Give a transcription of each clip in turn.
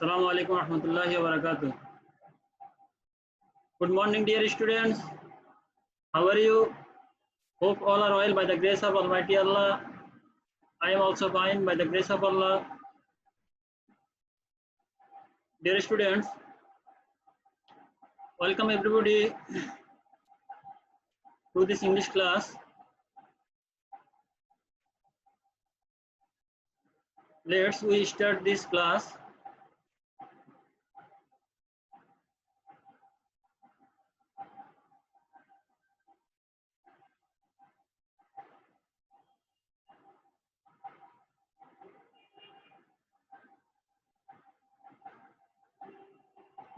Assalamu alaikum warahmatullahi wabarakatuh. Good morning, dear students. How are you? Hope all are well by the grace of Almighty Allah. I am also fine by the grace of Allah. Dear students, welcome everybody to this English class. Let's we start this class.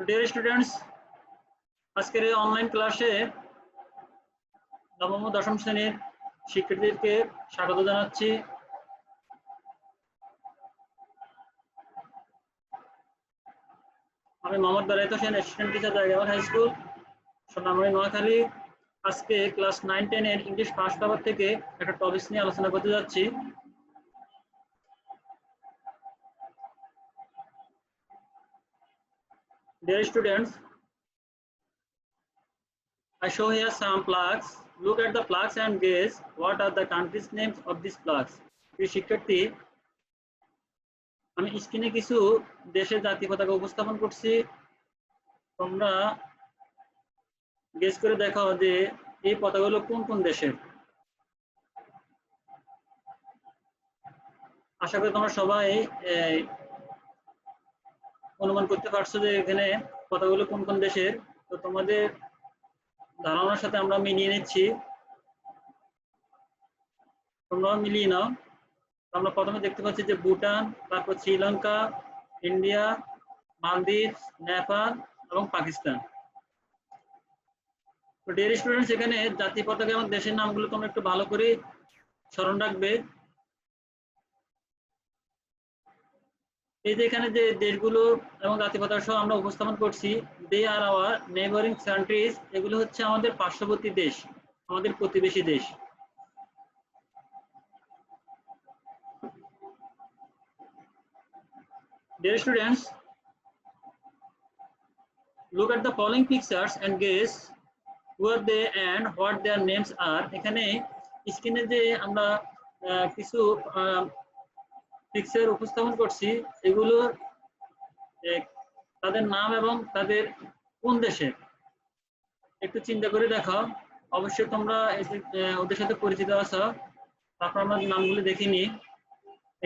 Dear students, আজকের এই online ক্লাসে নবম ও দশম শ্রেণীর শিক্ষার্থীদেরকে স্বাগত জানাচ্ছি। আমি Mohammad Belayet Hossain, assistant teacher Jaygabad high school, Sonamuri, Noakhali. আজকে ক্লাস 9-10 এর ইংলিশ ফার্স্ট পেপার থেকে একটা টপিক নিয়ে আলোচনা করতে যাচ্ছি। Dear students, I show here some flags. Look at the flags and guess what are the countries' names of these flags. প্রিয় শিক্ষার্থী, আমি স্ক্রিনে কিছু দেশের জাতীয় পতাকা উপস্থাপন করছি। তোমরা গেস করে দেখো যে এই পতাকাগুলো কোন কোন দেশের। আশা করি তোমরা সবাই অনুমান করতে পারছো যে এখানে পতাকাগুলো কোন কোন দেশের। তো তোমাদের ধারণার সাথে আমরা মিলিয়ে নিচ্ছি, তোমরাও মিলিয়ে নাও। আমরা প্রথমে দেখতে পাচ্ছি যে ভুটান, তারপর শ্রীলঙ্কা, ইন্ডিয়া, মালদ্বীপ, নেপাল এবং পাকিস্তান। তো ডিয়ার স্টুডেন্টস, এখানে জাতীয় পতাকা এবং দেশের নামগুলো তোমরা একটু ভালো করে স্মরণ রাখবে। এই যে এখানে যে দেশগুলো এবং জাতীয় পতাকা সহ আমরা উপস্থাপন করছি, দে আর আওয়ার নেইবারিং কান্ট্রিজ, এগুলো হচ্ছে আমাদের পার্শ্ববর্তী দেশ, আমাদের প্রতিবেশী দেশ। Dear students, look at the following pictures and guess who are they and what their names are. এখানে স্ক্রিনে যে আমরা কিছু পিকচার উপস্থাপন করছি, এগুলো তাদের নাম এবং তাদের কোন দেশে, একটু চিন্তা করে দেখো। অবশ্যই তোমরা ওদের সাথে পরিচিত আছো। তারপর আমরা নামগুলো দেখিনি।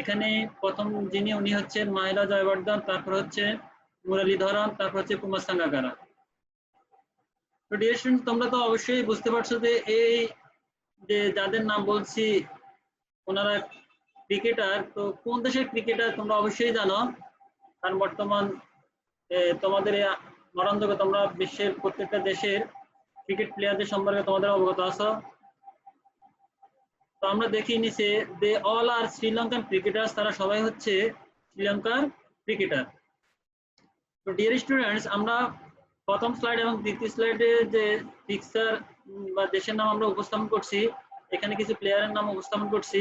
এখানে প্রথম যিনি উনি হচ্ছেন মাহিলা জয়বর্ধন, তারপর হচ্ছে মুরলীধরন, তারপর হচ্ছে কুমার সাঙ্গাকারা। তো ডিয়ার স্টুডেন্টস, তোমরা তো অবশ্যই বুঝতে পারছো যে এই যে যাদের নাম বলছি ওনারা ক্রিকেটার। তো কোন দেশের ক্রিকেটার তোমরা অবশ্যই জানো, কারণ বর্তমান তোমাদের মরণ যুগে তোমরা বিশ্বের প্রত্যেকটা দেশের ক্রিকেট প্লেয়ারদের সম্পর্কে তোমাদের অবগত আছো। তো আমরা দেখি নিচে they all are Sri Lankan cricketers, তারা সবাই হচ্ছে শ্রীলঙ্কার ক্রিকেটার। তো ডিয়ার স্টুডেন্টস, আমরা প্রথম স্লাইড এবং দ্বিতীয় স্লাইডে যে পিকচার বা দেশের নাম আমরা উপস্থাপন করছি, এখানে কিছু প্লেয়ারের নাম উপস্থাপন করছি।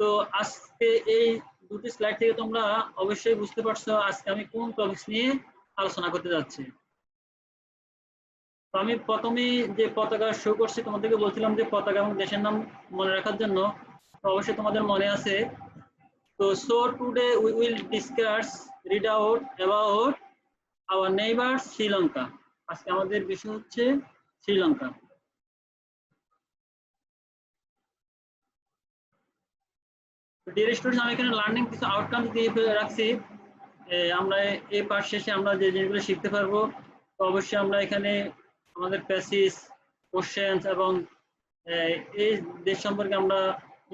তো আজকে এই দুটি স্লাইড থেকে তোমরা অবশ্যই বুঝতে পারছো আজকে আমি কোন টপিকস নিয়ে আলোচনা করতে যাচ্ছি। তো আমি প্রথমেই যে পতাকা শো করছি, তোমাদেরকে বলছিলাম যে পতাকা এবং দেশের নাম মনে রাখার জন্য। তো অবশ্যই তোমাদের মনে আছে। তো so today we will discuss read out about our neighbour Sri Lanka. আজকে আমাদের বিষয় হচ্ছে শ্রীলঙ্কা। ডিয়ার স্টুডেন্টস, আমি এখানে লার্নিং কিছু আউটকাম দিয়ে রাখছি। আমরা এই পাঠ শেষে আমরা যে জিনিসগুলো শিখতে পারবো, তো অবশ্যই আমরা এখানে আমাদের প্যাসেজ, কোশ্চেন্স এবং এই দেশ সম্পর্কে আমরা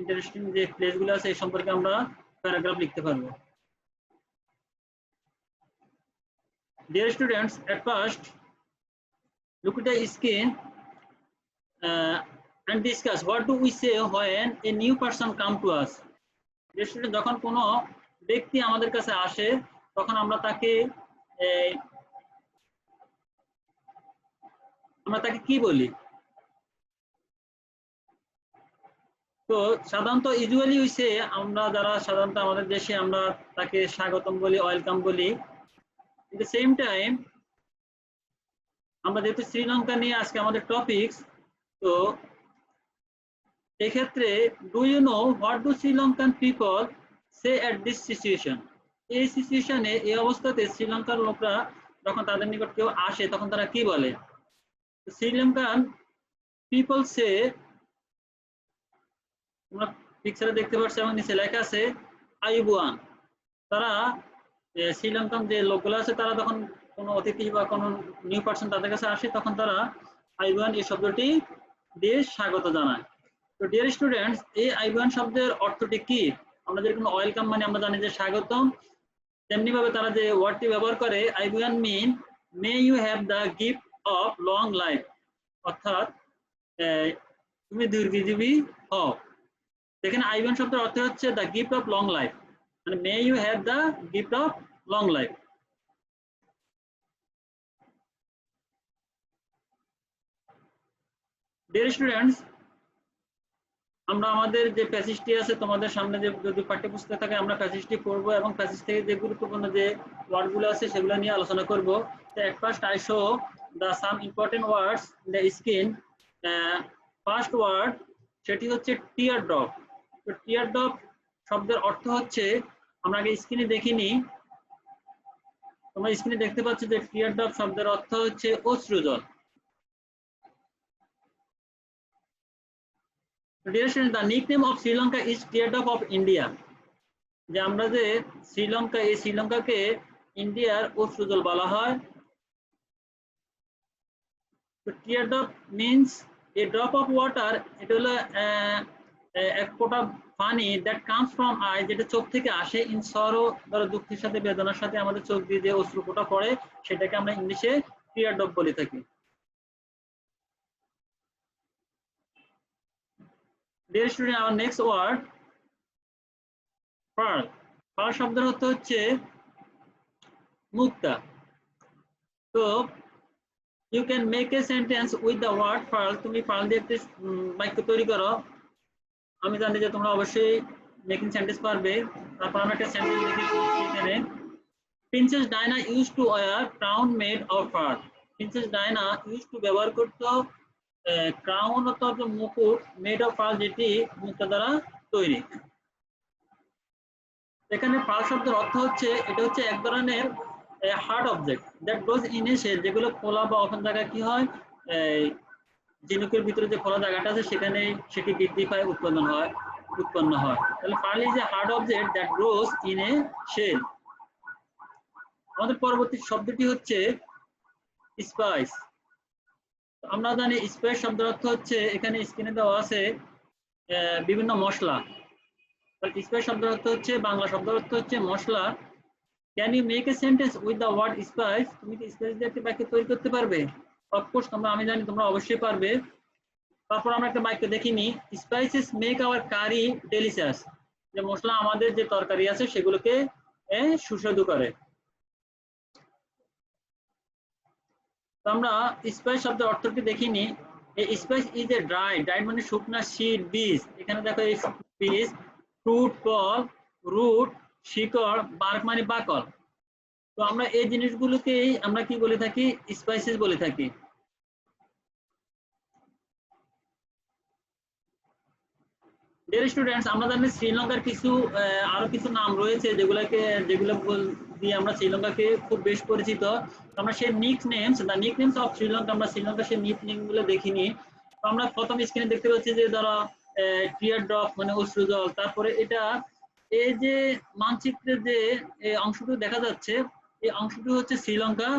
ইন্টারেস্টিং যে প্লেসগুলো আছে এই সম্পর্কে আমরা প্যারাগ্রাফ লিখতে পারবো। Dear students, at first look at the screen and discuss what do we say when a new person come to us. Dear students, যখন কোনো ব্যক্তি আমাদের কাছে আসে তখন আমরা তাকে কি বলি? তো সাধারণত ইউজুয়ালি হইছে আমরা যারা সাধারণত আমাদের দেশে আমরা তাকে স্বাগতম বলি, ওয়েলকাম বলি। এট দ্য সেম টাইম আমরা যেহেতু শ্রীলঙ্কা নিয়ে আজকে আমাদের টপিকস, তো এক্ষেত্রে do you know what do Sri Lankan people say at this situation? এই সিচুয়েশনে, এই অবস্থাতে শ্রীলঙ্কার লোকরা যখন তাদের নিকট কেউ আসে তখন তারা কি বলে? শ্রীলঙ্কান পিপল সে, তোমরা পিকচারে দেখতে পাচ্ছ এবং নিচে লেখা আছে আইবুয়ান। তারা শ্রীলঙ্কান যে লোকগুলো আছে তারা তখন কোনো অতিথি বা কোনো নিউ পার্সন তাদের কাছে আসে তখন তারা আইবুয়ান এই শব্দটি দিয়ে স্বাগত জানায়। তো ডিয়ার স্টুডেন্টস, এই আইবুয়ান শব্দের অর্থটি কি? আমরা যেরকম ওয়েলকাম মানে আমরা জানি যে স্বাগতম, তেমনি ভাবে তারা যে ওয়ার্ডটি ব্যবহার করে আইবুয়ান mean may you have the gift of long life, অর্থাৎ তুমি দীর্ঘজীবী হও। এখানে আইবুয়ান শব্দের অর্থ হচ্ছে the gift of long life, মানে may you have the gift of long life. Dear students, আমরা আমাদের যে প্যাসেজটি আছে তোমাদের সামনে, যে যদি পাঠ্যপুস্তকে থাকে আমরা প্যাসেজটি পড়বো এবং প্যাসেজ থেকে যে গুরুত্বপূর্ণ যে ওয়ার্ডগুলো আছে সেগুলো নিয়ে আলোচনা করব। তো at first I show the some important words in the screen. First word সেটি হচ্ছে টিয়ার ড্রপ। তো টিয়ার ড্রপ শব্দের অর্থ হচ্ছে, আমরা আগে স্ক্রিনে দেখিনি, তোমরা স্ক্রিনে দেখতে পাচ্ছ যে টিয়ার ড্রপ শব্দের অর্থ হচ্ছে অশ্রুজল। Dear students, the nickname of Sri Lanka is Teardrop of India. যে আমরা যে শ্রীলঙ্কা, এই শ্রীলঙ্কাকে ইন্ডিয়ার অশ্রুজল বলা হয়। তো teardrop means a drop of water, এটা হলো এক ফোঁটা পানি that comes from eye, যেটা চোখ থেকে আসে, in sorrow, ধরো দুঃখের সাথে বেদনার সাথে আমাদের চোখ দিয়ে যে অশ্রু ফোঁটা পড়ে সেটাকে আমরা ইংলিশে teardrop বলে থাকি। Dear student, our next word pearl. pearl শব্দের অর্থ হচ্ছে মুক্তা। তো you can make a sentence with the word pearl, তুমি pearl দিয়ে একটি বাক্য তৈরি করো। আমি জানি যে তোমরা অবশ্যই মেকিং সেন্টেন্স পারবে। তারপর আমরা একটা সেন্টেন্স লিখি এখানে, princess Diana used to wear crown made of pearl. Princess Diana use to ব্যবহার করত ক্রাউন অর্থাৎ মুকুট, মেড অফ পার্ল যেটি মুক্তা দ্বারা তৈরি। এখানে পার্ল শব্দের অর্থ হচ্ছে, এটা হচ্ছে এক ধরনের hard object that goes in a shell, যেগুলো খোলা বা ওপেন জায়গায় কি হয়, ঝিনুকের ভিতরে যে খোলা জায়গাটা আছে সেখানে সেটি বৃদ্ধি পায়, উৎপন্ন হয়। তাহলে pearl is a hard object that grows in a shell. আমাদের পরবর্তী শব্দটি হচ্ছে স্পাইস। আমরা জানি স্পাইস শব্দের অর্থ হচ্ছে, এখানে স্ক্রিনে দেওয়া আছে বিভিন্ন মশলা। স্পাইস শব্দের অর্থ হচ্ছে, বাংলা শব্দের অর্থ হচ্ছে মশলা। Can you make a sentence with the word spice? তুমি কি স্পাইস দিয়ে একটা বাক্য তৈরি করতে পারবে? অফকোর্স আমি জানি তোমরা অবশ্যই পারবে। তারপর আমরা একটা বাক্য দেখিনি, spices make our curry delicious, যে মশলা আমাদের যে তরকারি আছে সেগুলোকে সুস্বাদু করে। তো আমরা স্পাইস শব্দের অর্থটি দেখিনি। স্পাইস ইজ এ ড্রাইড মানে শুকনা, সিড বীজ, এখানে দেখো এই বীজ, ফ্রুট ফল, রুট শিকড়, বার্ক মানে বাকল। তো আমরা এই জিনিসগুলোকেই আমরা কি বলে থাকি? স্পাইসেস বলে থাকি। ডিয়ার স্টুডেন্টস, আমরা জানি শ্রীলঙ্কার কিছু আরো কিছু নাম রয়েছে যেগুলো দিয়ে আমরা শ্রীলঙ্কাকে খুব বেশ পরিচিত। আমরা সেই নিকনেমস, দ্য নিকনেমস অফ শ্রীলঙ্কা, আমরা শ্রীলঙ্কার সেই নিকনেম গুলো দেখিনি। তো আমরা প্রথম স্ক্রিনে দেখতে পাচ্ছি যে ধরো টিয়ার ড্রপ মানে অশ্রুজল। তারপরে এটা এই যে মানচিত্রের যে অংশটুকু দেখা যাচ্ছে, এই অংশটুকু হচ্ছে শ্রীলঙ্কা।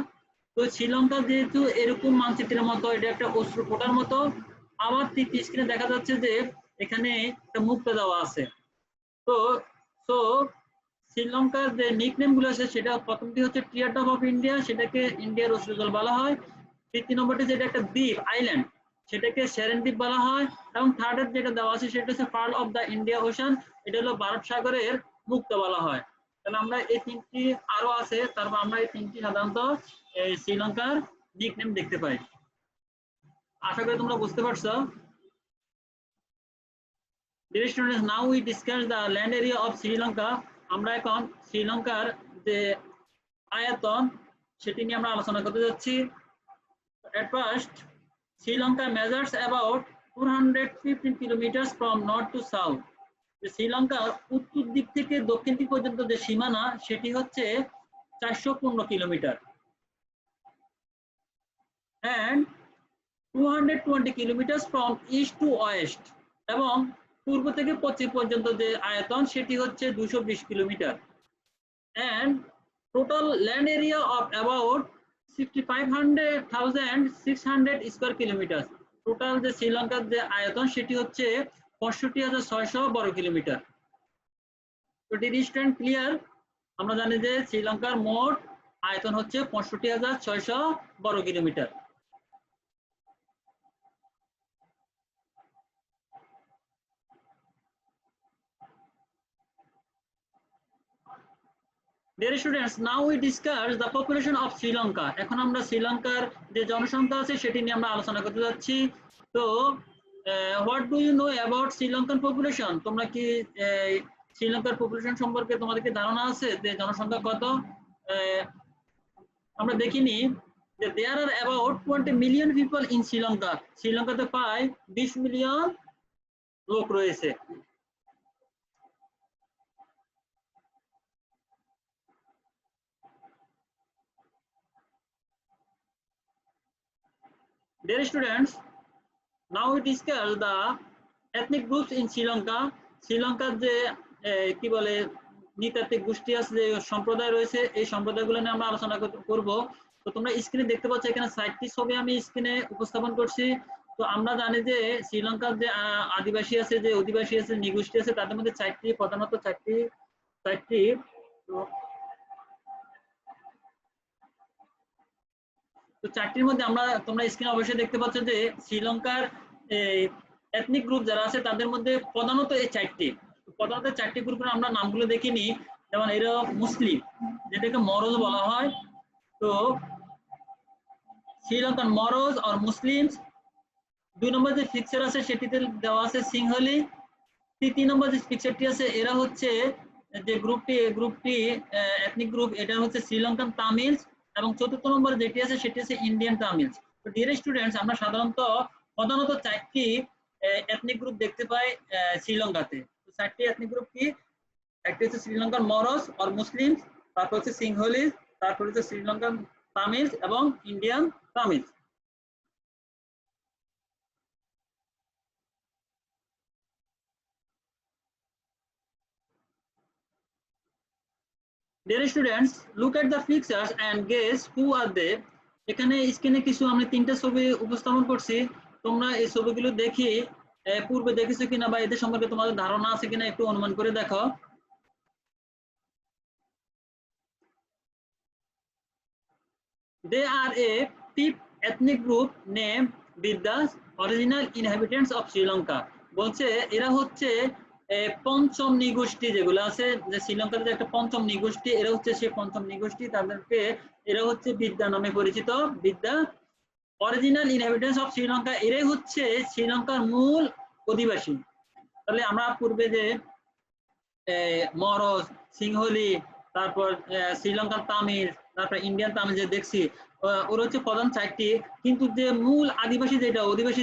তো শ্রীলঙ্কা যেহেতু এরকম মানচিত্রের মতো, এটা একটা অশ্রু ফোঁটার মতো। আবার তৃতীয় স্ক্রিনে দেখা যাচ্ছে যে এখানে একটা মুক্তা দেওয়া আছে। তো তো শ্রীলঙ্কার যে নিকনেম গুলো আছে, সেটা প্রথমটি হচ্ছে টিয়ার ড্রপ অফ ইন্ডিয়া, সেটাকে ইন্ডিয়ার অশ্রুজল বলা হয়। তৃতীয় নম্বরটি যেটা একটা দ্বীপ, আইল্যান্ড, সেটাকে সেরেন দ্বীপ বলা হয়। এবং থার্ডের যেটা দেওয়া আছে সেটা হচ্ছে pearl of the India ocean, এটা হলো ভারত সাগরের মুক্তা বলা হয়। তাহলে আমরা এই তিনটি আরো আছে, তারপর আমরা এই তিনটি সাধারণত শ্রীলঙ্কার নিকনেম দেখতে পাই। আশা করি তোমরা বুঝতে পারছো। Dear students, now we discuss the land area of Sri Lanka. আমরা এখন শ্রীলঙ্কার যে আয়তন সেটি নিয়ে আমরা আলোচনা করতে যাচ্ছি। At first, Sri Lanka measures about 415 kilometers from north to south. Sri Lanka উত্তর দিক থেকে দক্ষিণ দিক পর্যন্ত যে সীমানা সেটি হচ্ছে 415 kilometre and 220 kilometers from east to west, এবং পূর্ব থেকে পশ্চিম পর্যন্ত যে আয়তন সেটি হচ্ছে 220 kilometre and total land area of about 65,600 square kilometre. Total যে শ্রীলঙ্কার যে আয়তন সেটি হচ্ছে 65,600 বর্গ কিলোমিটার। তো ডিস্টেন্স ক্লিয়ার, আমরা জানি যে শ্রীলঙ্কার মোট আয়তন হচ্ছে 65,600 বর্গ kilometre. Dear students, now we discuss the population of Sri Lanka. এখন আমরা শ্রীলঙ্কার যে জনসংখ্যা আছে সেটি নিয়ে আমরা আলোচনা করতে যাচ্ছি। তো what do you know about Sri Lankan population? তোমরা কি শ্রীলঙ্কার পপুলেশন সম্পর্কে তোমাদের কি ধারণা আছে যে জনসংখ্যা কত? আমরা দেখিনি যে there are about 20 million people in Sri Lanka. শ্রীলঙ্কাতে প্রায় 20 মিলিয়ন লোক রয়েছে। Dear students, now we discuss the ethnic groups in Sri Lanka. শ্রীলঙ্কার যে কি বলে নৃতাত্ত্বিক গোষ্ঠী আছে, যে সম্প্রদায় রয়েছে, এই সম্প্রদায়গুলো নিয়ে আমরা আলোচনা করব। তো তোমরা স্ক্রিনে দেখতে পাচ্ছ এখানে 60টি ছবি আমি স্ক্রিনে উপস্থাপন করছি। তো আমরা জানি যে শ্রীলঙ্কার যে আদিবাসী আছে, যে অধিবাসী আছে, নৃগোষ্ঠী আছে, তাদের মধ্যে প্রধানত চারটি তো চারটির মধ্যে তোমরা স্ক্রিনে অবশ্যই দেখতে পাচ্ছ যে শ্রীলঙ্কার এথনিক গ্রুপ যারা আছে তাদের মধ্যে প্রধানত এই চারটি গ্রুপের আমরা নামগুলো দেখিনি। যেমন এরা মুসলিম, যেটাকে মরজ বলা হয়। তো শ্রীলঙ্কান মরজ আর মুসলিমস। 2 নম্বর যে পিকচার আছে সেটিতে দেওয়া আছে সিংহলি। 3 নম্বর যে পিকচারটি আছে এরা হচ্ছে যে গ্রুপটি এথনিক গ্রুপ, এটা হচ্ছে শ্রীলঙ্কান তামিলস। এবং 4র্থ নম্বর যেটি আছে সেটি হচ্ছে ইন্ডিয়ান তামিলস। তো ডিয়ার স্টুডেন্টস, আমরা প্রধানত 4টি এথনিক গ্রুপ দেখতে পাই শ্রীলঙ্কাতে। তো 4টি এথনিক গ্রুপ কি? একটি হচ্ছে শ্রীলঙ্কান মরস আর মুসলিমস, তারপর হচ্ছে সিংহলিস, তারপর হচ্ছে শ্রীলঙ্কান তামিলস এবং Indian তামিলস। Dear students, look at the pictures and guess who are they. এখানে স্ক্রিনে কিছু আমি 3টা ছবি উপস্থাপন করছি। তোমরা এই ছবিগুলো দেখি পূর্বে দেখেছো কিনা বা এদের সম্পর্কে তোমাদের ধারণা আছে কিনা একটু অনুমান করে দেখো। They are a fifth ethnic group named with the original inhabitants of Sri Lanka. বলছে এরা হচ্ছে পঞ্চম নৃগোষ্ঠী যেগুলো আছে, যে শ্রীলঙ্কার যে একটা পঞ্চম নৃগোষ্ঠী, এরা হচ্ছে সেই পঞ্চম নৃগোষ্ঠী। তাদেরকে এরা হচ্ছে বিদ্যা নামে পরিচিত। বিদ্যা অরিজিনাল ইনহ্যাবিটেন্টস অফ শ্রীলঙ্কা, এরাই হচ্ছে শ্রীলঙ্কার মূল অধিবাসী। তাহলে আমরা পূর্বে যে মরজ, সিংহলি, তারপর শ্রীলঙ্কার তামিল, তারপর ইন্ডিয়ান তামিল যে দেখছি, ওরা হচ্ছে প্রধান 4টি। কিন্তু যে মূল অধিবাসী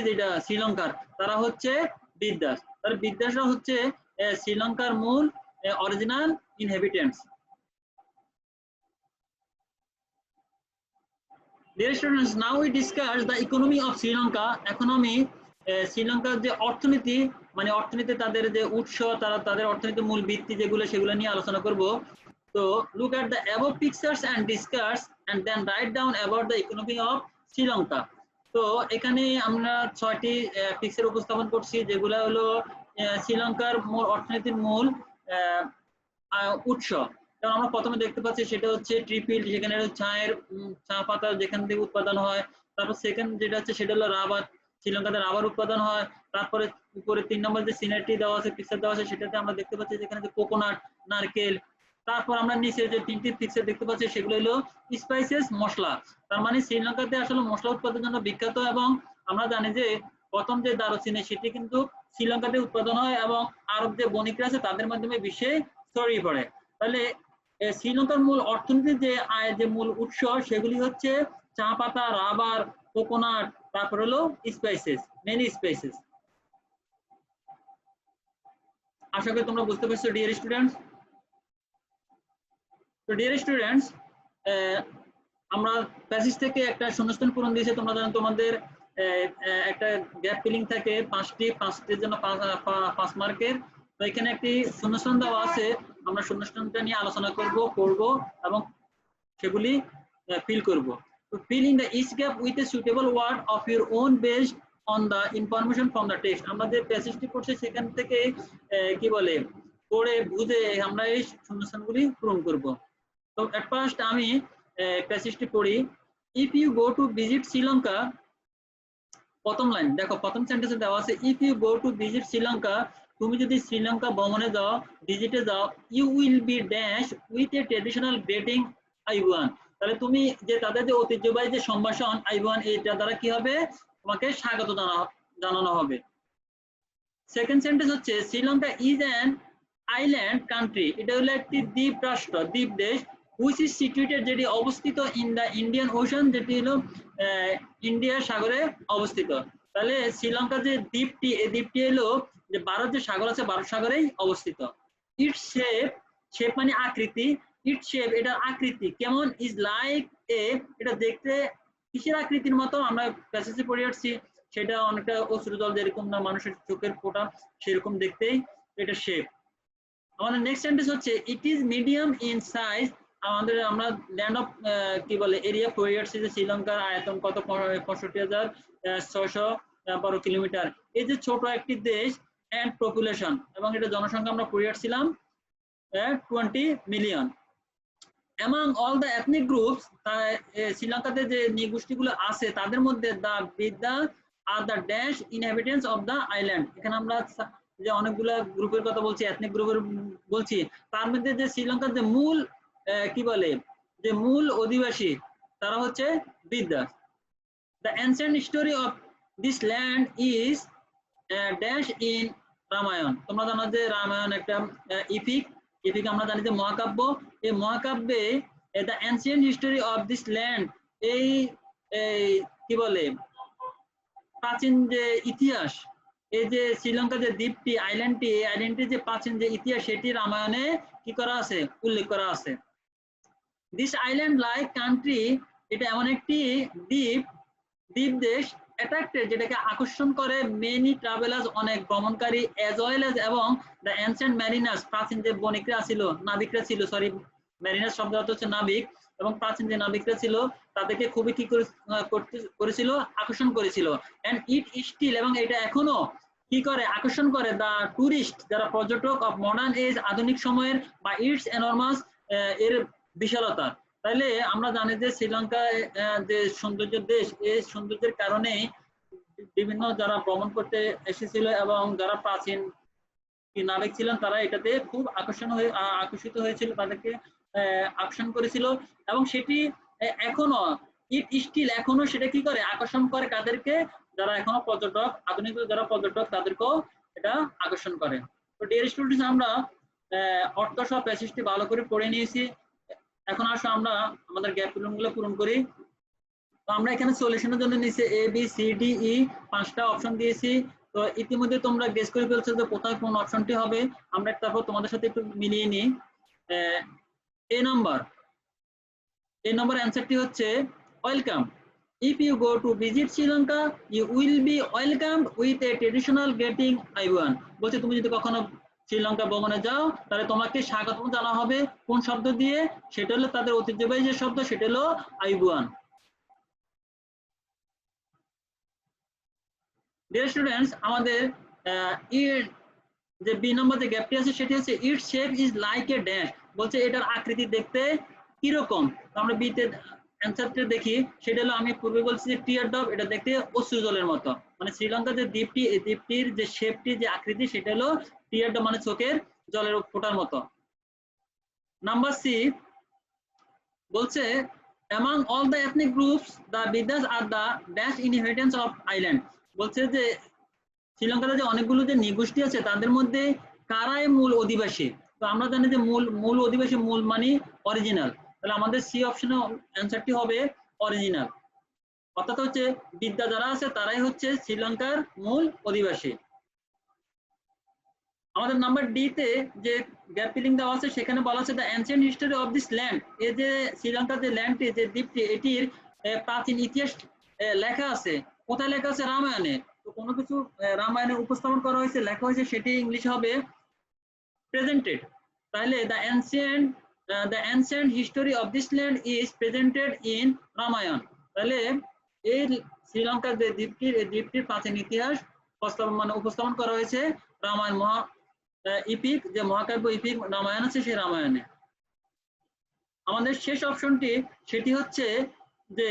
যেটা শ্রীলঙ্কার, তারা হচ্ছে বিদ্যাস। তার বিদ্যাসরা হচ্ছে শ্রীলঙ্কার মূল original inhabitants. Dear students, now we discuss the economy of Sri Lanka. এখন আমি শ্রীলঙ্কার যে অর্থনীতি, মানে অর্থনীতি তাদের যে উৎস, তাদের অর্থনীতির মূল ভিত্তি যেগুলো, সেগুলো নিয়ে আলোচনা করব। তো look at the above pictures and discuss and then write down about the economy of Sri Lanka. তো এখানে আমরা 6টি পিকচার উপস্থাপন করছি, যেগুলো হলো শ্রীলঙ্কার মূল অর্থনীতির মূল উৎস। যেমন আমরা প্রথমে দেখতে পাচ্ছি সেটা হচ্ছে ট্রিফিল্ড, যেখানে চা পাতা যেখান থেকে উৎপাদন হয়। তারপর সেকেন্ড যেটা হচ্ছে সেটা হলো রাবার, শ্রীলঙ্কাতে রাবার উৎপাদন হয়। তারপরে উপরে 3 নম্বর যে সিনারি দেওয়া আছে, পিকচার দেওয়া আছে, সেটাতে আমরা দেখতে পাচ্ছি যেখানে যে কোকোনাট, নারকেল। তারপর আমরা নিচে যে 3টি পিকচার দেখতে পাচ্ছি সেগুলো হলো স্পাইসেস, মশলা। তার মানে শ্রীলঙ্কাতে আসলে মশলা উৎপাদনের জন্য বিখ্যাত। এবং আমরা জানি যে প্রথম যে দারুচিনি সেটি কিন্তু শ্রীলঙ্কাতে উৎপাদন হয় এবং আরব যে বণিকরা আছে তাদের মাধ্যমে বিশ্বে ছড়িয়ে পড়ে। তাহলে শ্রীলঙ্কার মূল অর্থনীতির যে আয়ের যে মূল উৎস সেগুলি হচ্ছে চা পাতা, রাবার, কোকোনাট, তারপর হলো স্পাইসেস, মেনি স্পাইসেস। আশা করি তোমরা বুঝতে পারছো ডিয়ার স্টুডেন্টস। তো ডিয়ার স্টুডেন্টস, আমরা প্যাসেজ থেকে একটা শূন্যস্থান পূরণ দিয়েছি। তোমরা জানো তোমাদের একটা গ্যাপ ফিলিং থাকে পাঁচটির জন্য 5 মার্কের। তো এখানে একটি শূন্যস্থান দেওয়া আছে, আমরা শূন্যস্থানটা নিয়ে আলোচনা করব এবং সেগুলি ফিল করব। তো fill in the each gap with a suitable word of your own based on the information from the text। আমরা যে প্যাসেজটি পড়ছি সেখান থেকে কি বলে পড়ে বুঝে আমরা এই শূন্যস্থানগুলি পূরণ করব। তো at first আমি প্যাসেজটি পড়ি। if you go to visit Sri Lanka, প্রথম লাইন দেখো, প্রথম সেন্টেন্সে দেওয়া আছে if you go to visit Sri Lanka, তুমি যদি শ্রীলঙ্কা ভ্রমণে যাও, ভিজিটে যাও, you will be dash with a traditional greeting আইবুয়ান। তাহলে তুমি যে তাদের যে ঐতিহ্যবাহী যে সম্ভাষণ আইবুয়ান, এটা দ্বারা কি হবে, তোমাকে স্বাগত জানানো হবে। সেকেন্ড সেন্টেন্স হচ্ছে Sri Lanka is an island country, এটা হলো একটি দ্বীপ রাষ্ট্র, দ্বীপ দেশ, হুইচ ইজ সিচুয়েটেড, যেটি অবস্থিত ইন দা ইন্ডিয়ান ওশান, যেটি হলো ইন্ডিয়ার সাগরে অবস্থিত। তাহলে শ্রীলঙ্কার যে দ্বীপটি, এই দ্বীপটি হলো যে ভারত যে সাগর আছে, ভারত সাগরেই অবস্থিত। ইটস শেপ, শেপ মানে আকৃতি, ইটস শেপ এটা আকৃতি কেমন, ইজ লাইক এ, এটা দেখতে কিসের আকৃতির মতো, আমরা প্যাসেজে পড়ে আসছি, সেটা অনেকটা অশ্রু জল যেরকম না মানুষের চোখের ফোঁটা সেরকম দেখতেই এটা শেপ। আমাদের নেক্সট সেন্টেন্স হচ্ছে it is medium in size. আমরা ল্যান্ড অফ কি বলে এরিয়া পড়ে আসছি যে শ্রীলঙ্কার আয়তন কত, 65,612 কিলোমিটার। এই যে ছোট একটি দেশ, এন্ড পপুলেশন এবং এটা জনসংখ্যা আমরা পড়ে আসছিলাম 20 million. among all the ethnic groups, শ্রীলঙ্কাতে যে নৃগোষ্ঠীগুলো আছে তাদের মধ্যে the R the dash inhabitants of the island, এখানে আমরা যে অনেকগুলা গ্রুপের কথা বলছি, এথনিক গ্রুপের বলছি, তার মধ্যে যে শ্রীলঙ্কার যে মূল কি বলে যে মূল অধিবাসী তারা হচ্ছে বিদ্যা। The ancient story of this land is dash in Ramayana. তোমরা জানো যে রামায়ণ একটা ইপিক, আমরা জানি যে মহাকাব্য। এই মহাকাব্যে the ancient history of this land, এই কি বলে প্রাচীন যে ইতিহাস, এই যে শ্রীলঙ্কা যে দ্বীপটি আইল্যান্ডটি, এই আইল্যান্ডটির যে প্রাচীন যে ইতিহাস সেটি রামায়ণে কি করা আছে, উল্লেখ করা আছে। দিস আইল্যান্ড লাইক কান্ট্রি, এটা এমন একটি দ্বীপ দেশ, অ্যাট্রাক্টেড যেটাকে আকর্ষণ করে মেনি ট্রাভেলার্স, অনেক ভ্রমণকারী, এজ ওয়েল এজ এবং দ্য অ্যানসিয়েন্ট ম্যারিনার্স, প্রাচীন যে বণিকরা ছিল, নাবিকরা ছিল, সরি ম্যারিনার্স শব্দ অর্থ হচ্ছে নাবিক, এবং প্রাচীন যে নাবিকরা ছিল তাদেরকে খুবই কি করেছিল, আকর্ষণ করেছিল। এন্ড ইট স্টিল, এবং এটা এখনো কি করে, আকর্ষণ করে দা টুরিস্ট, যারা পর্যটক অফ মডার্ন এজ, আধুনিক সময়ের, বা ইটস এনরমাস, এর বিশালতা। তাহলে আমরা জানি যে শ্রীলঙ্কা যে সৌন্দর্য দেশ, এই সৌন্দর্যের কারণে বিভিন্ন যারা ভ্রমণ করতে এসেছিল এবং যারা প্রাচীন নাবিক ছিলেন তারা এটাতে খুব আকর্ষিত হয়েছিল, তাদেরকে আকর্ষণ করেছিল। এবং সেটি এখনো ইট স্টিল, এখনো সেটা কি করে, আকর্ষণ করে কাদেরকে, যারা এখনো পর্যটক, আধুনিক যারা পর্যটক তাদেরকেও এটা আকর্ষণ করে। তো ডিয়ার স্টুডেন্টস, আমরা অর্থ সহ প্যাসেজটি ভালো করে পড়ে নিয়েছি। এখন আসো আমরা আমাদের গ্যাপ গুলো পূরণ করি। তো আমরা এখানে সলিউশনের জন্য নিচে A B C D E 5টা অপশন দিয়েছি। তো ইতিমধ্যে তোমরা গেস করে ফেলছো যে কোথায় কোন অপশনটি হবে। আমরা তারপর তোমাদের সাথে একটু মিলিয়ে নিই। এ নাম্বার অ্যান্সারটি হচ্ছে welcome. If you go to visit Sri Lanka, you will be welcomed with a traditional greeting আইবুয়ান। বলছে তুমি যদি কখনো শ্রীলঙ্কা ভ্রমণে যাও তাহলে তোমাকে স্বাগত জানানো হবে কোন শব্দ দিয়ে, সেটা হলো তাদের ঐতিহ্যবাহী যে শব্দ, সেটা হলো আইবুয়ান। ডিয়ার স্টুডেন্টস, আমাদের যে বি নম্বর যে গ্যাপটি আছে সেটি হচ্ছে it shape is like a dash. বলছে এটার আকৃতি দেখতে কিরকম, আমরা বিতে অ্যান্সারটা দেখি, সেটা হলো আমি পূর্বে বলছি যে টিয়ার ড্রপ, এটা দেখতে অশ্রু জলের মতো। মানে শ্রীলঙ্কার যে দ্বীপটি, এই দ্বীপটির যে শেপটি, যে আকৃতি, সেটা হলো টিয়ার ড্রপ, মানে চোখের জলের ফোঁটার মতো। নাম্বার সি বলছে among all the ethnic groups, the Bidas are the dash inhabitants of island। বলছে যে শ্রীলঙ্কাতে যে অনেকগুলো যে নৃগোষ্ঠী আছে তাদের মধ্যে কারাই মূল অধিবাসী। তো আমরা জানি যে মূল অধিবাসী মূল মানে অরিজিনাল, তাহলে আমাদের সি অপশনে অ্যান্সারটি হবে অরিজিনাল, অর্থাৎ হচ্ছে বিদ্যা যারা আছে তারাই হচ্ছে শ্রীলঙ্কার মূল অধিবাসী। আমাদের নাম্বার ডি তে যে গ্যাপ ফিলিং দেওয়া আছে সেখানে বলা আছে the ancient history of this land, এই যে শ্রীলঙ্কার যে ল্যান্ডটি যে দ্বীপটি এটির প্রাচীন ইতিহাস লেখা আছে। কোথায় লেখা আছে? রামায়ণে। তো কোনো কিছু রামায়ণে উপস্থাপন করা হয়েছে, লেখা হয়েছে, সেটি ইংলিশ হবে প্রেজেন্টেড। তাহলে the ancient history of this land is presented in Ramayana. তাহলে এই শ্রীলঙ্কার যে দ্বীপটির, এই দ্বীপটির প্রাচীন ইতিহাস উপস্থাপন করা হয়েছে রামায়ণ ইপিক, যে মহাকাব্য ইপিক রামায়ণ আছে সেই রামায়ণে। আমাদের শেষ অপশনটি সেটি হচ্ছে যে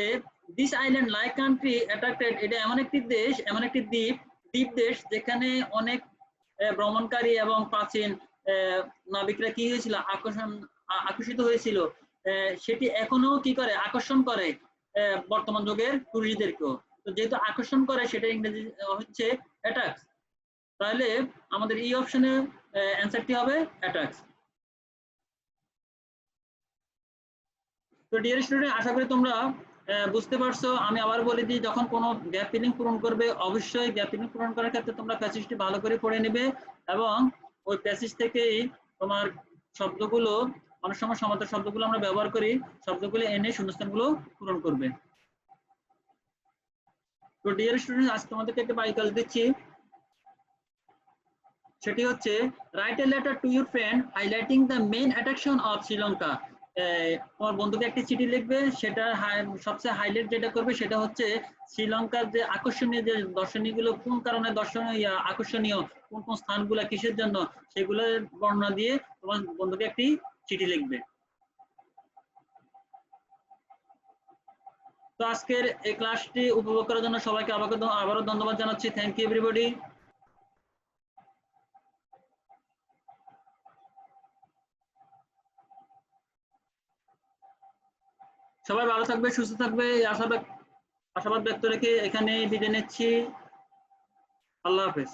this island like country attracted, এটা এমন একটি দেশ, এমন একটি দ্বীপ দেশ যেখানে অনেক ভ্রমণকারী এবং প্রাচীন নাবিকরা কি হয়েছিল, আকর্ষিত হয়েছিল। সেটি এখনো কি করে, আকর্ষণ করে বর্তমান যুগের টুরিস্টদেরকেও। তো যেহেতু আকর্ষণ করে, সেটা ইংরেজি হচ্ছে অ্যাট্রাক্টস। তাহলে আমাদের এই অপশনে অ্যান্সারটি হবে অ্যাট্রাক্টস। তো ডিয়ার স্টুডেন্ট, আশা করি তোমরা বুঝতে পারছো। আমি আবার বলে দিই, যখন কোনো গ্যাপ ফিলিং পূরণ করবে, অবশ্যই গ্যাপ ফিলিং পূরণ করার ক্ষেত্রে তোমরা প্যাসেজটি ভালো করে পড়ে নেবে এবং ওই প্যাসেজ থেকেই তোমার শব্দগুলো, অনেক সময় সমার্থক শব্দগুলো আমরা ব্যবহার করি, শব্দগুলো এনে শূন্যস্থানগুলো পূরণ করবে। তো ডিয়ার স্টুডেন্ট, আজ তোমাদেরকে একটা বাই কাজ দিচ্ছি, সেটি হচ্ছে write a letter to your friend highlighting the main attraction of Sri Lanka. তোমার বন্ধুকে একটি চিঠি লিখবে, সেটা সবচেয়ে হাইলাইট যেটা করবে সেটা হচ্ছে শ্রীলঙ্কার যে আকর্ষণীয় যে দর্শনীয় গুলো, কোন কারণে দর্শনীয় আকর্ষণীয়, কোন কোন স্থানগুলো কিসের জন্য, সেগুলোর বর্ণনা দিয়ে তোমার বন্ধুকে একটি চিঠি লিখবে। তো আজকের এই ক্লাসটি উপভোগ করার জন্য সবাইকে আবারও ধন্যবাদ জানাচ্ছি। Thank you everybody. সবাই ভালো থাকবে, সুস্থ থাকবে, আশাবাদ ব্যক্ত রেখে এখানে বিদায় নিচ্ছি। আল্লাহ হাফেজ।